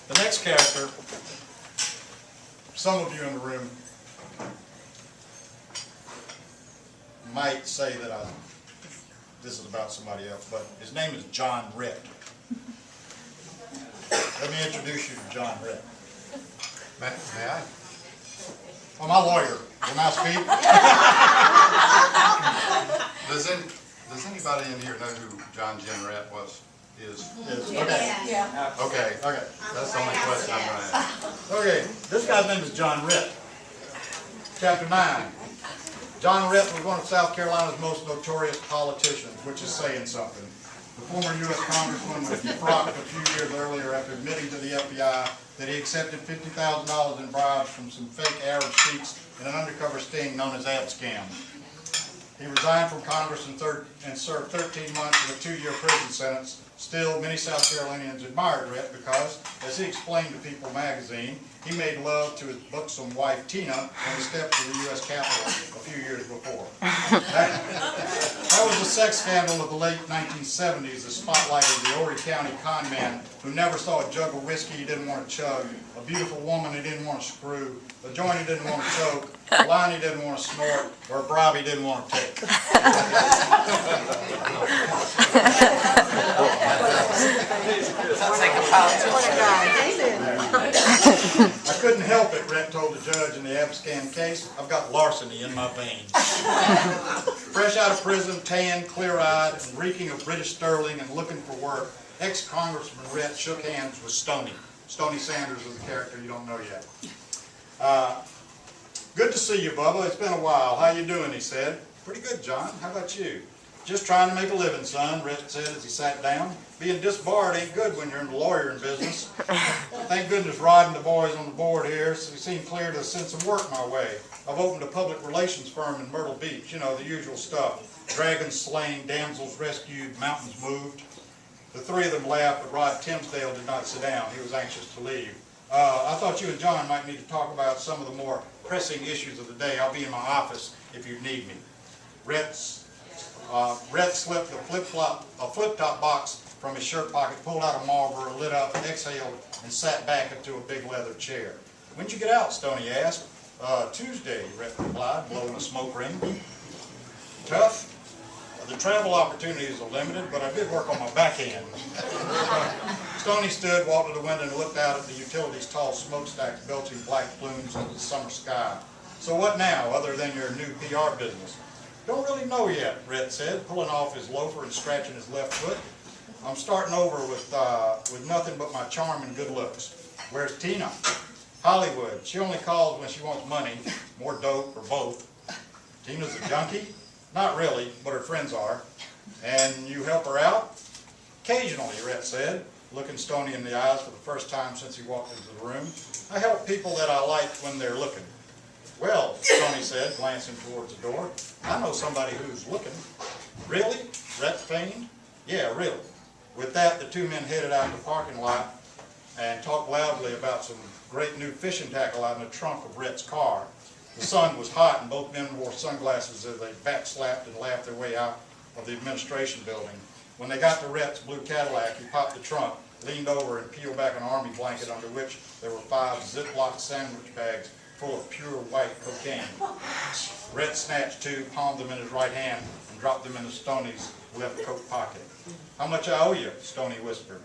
The next character, some of you in the room might say that this is about somebody else, but his name is John Rhett. Let me introduce you to John Rhett. May I? Oh, my lawyer. Can I speak? Does anybody in here know who John Jim Rhett is? Okay. Yeah. Okay. Okay. That's the only question I'm going to ask. Okay. This guy's name is John Rhett. Chapter 9. John Rhett was one of South Carolina's most notorious politicians, which is saying something. The former U.S. Congressman was defrocked a few years earlier after admitting to the FBI that he accepted $50,000 in bribes from some fake Arab sheiks in an undercover sting known as Ad Scam. He resigned from Congress and served 13 months with a 2-year prison sentence. Still, many South Carolinians admired Rhett because, as he explained to People magazine, he made love to his buxom wife Tina on the steps of the U.S. Capitol a few years before. That was a sex scandal of the late 1970s that spotlighted the Horry County con man who never saw a jug of whiskey he didn't want to chug, a beautiful woman he didn't want to screw, a joint he didn't want to choke, a line he didn't want to snort, or a bribe he didn't want to take. I couldn't help it, Rhett told the judge in the Abscam case. I've got larceny in my veins. Fresh out of prison, tan, clear-eyed, and reeking of British sterling and looking for work, ex-Congressman Rhett shook hands with Stoney. Stoney Sanders is a character you don't know yet. Good to see you, Bubba. It's been a while. How you doing, he said. Pretty good, John. How about you? Just trying to make a living, son, Rhett said as he sat down. Being disbarred ain't good when you're in the lawyering business. Thank goodness Rod and the boys on the board here seem clear to send some work my way. I've opened a public relations firm in Myrtle Beach, you know, the usual stuff. Dragons slain, damsels rescued, mountains moved. The three of them laughed, but Rod Timsdale did not sit down. He was anxious to leave. I thought you and John might need to talk about some of the more pressing issues of the day. I'll be in my office if you need me. Rhett slipped a flip-top box from his shirt pocket, pulled out a Marlboro, lit up, exhaled, and sat back into a big leather chair. When'd you get out? Stoney asked. Tuesday, Rhett replied, blowing a smoke ring. Tough? The travel opportunities are limited, but I did work on my back end. Stoney stood, walked to the window, and looked out at the utility's tall smokestacks belching black plumes into the summer sky. So what now, other than your new PR business? Don't really know yet, Rhett said, pulling off his loafer and scratching his left foot. I'm starting over with nothing but my charm and good looks. Where's Tina? Hollywood. She only calls when she wants money, more dope, or both. Tina's a junkie? Not really, but her friends are. And you help her out? Occasionally, Rhett said, looking Stoney in the eyes for the first time since he walked into the room. I help people that I like when they're looking. Well, Stoney said, glancing towards the door, I know somebody who's looking. Really? Rhett feigned. Yeah, really. With that, the two men headed out the parking lot and talked loudly about some great new fishing tackle out in the trunk of Rhett's car. The sun was hot and both men wore sunglasses as they backslapped and laughed their way out of the administration building. When they got to Rhett's blue Cadillac, he popped the trunk, leaned over and peeled back an army blanket under which there were 5 Ziploc sandwich bags full of pure white cocaine. Rhett snatched 2, palmed them in his right hand, and dropped them into Stoney's left coat pocket. How much I owe you? Stoney whispered.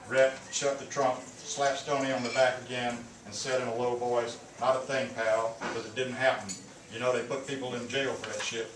Rhett shut the trunk, slapped Stoney on the back again, and said in a low voice, not a thing, pal, because it didn't happen. You know they put people in jail for that shit.